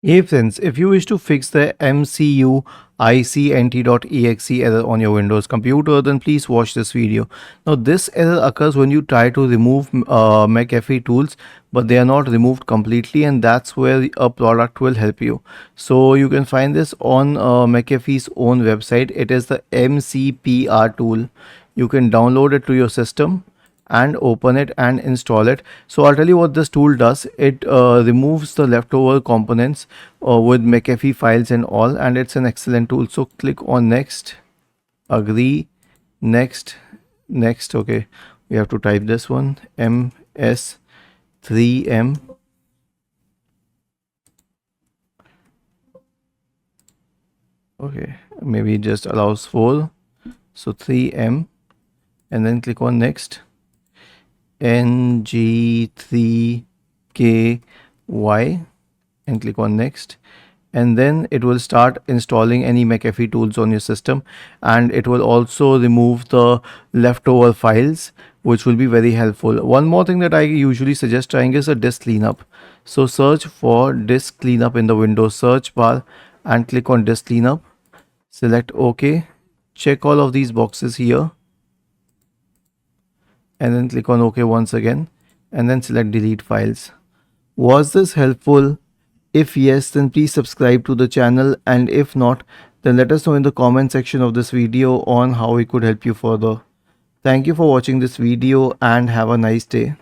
Hey friends, if you wish to fix the McUICnt.exe error on your Windows computer, then please watch this video. Now, this error occurs when you try to remove McAfee tools, but they are not removed completely, and that's where a product will help you. So you can find this on McAfee's own website. It is the MCPR tool. You can download it to your system and open it and install it. So I'll tell you what this tool does. It removes the leftover components with McAfee files and all, and it's an excellent tool. So click on next, agree, next, next. Okay, we have to type this one, MS3M. Okay, maybe it just allows 4, so 3M, and then click on next, ng3ky, and click on next, and then it will start installing any McAfee tools on your system, and it will also remove the leftover files, which will be very helpful. One more thing that I usually suggest trying is a disk cleanup. So search for disk cleanup in the Windows search bar and click on disk cleanup, select OK, check all of these boxes here, and then click on OK once again, and then select delete files. Was this helpful? If yes, then please subscribe to the channel, and if not, then let us know in the comment section of this video on how we could help you further. Thank you for watching this video and have a nice day.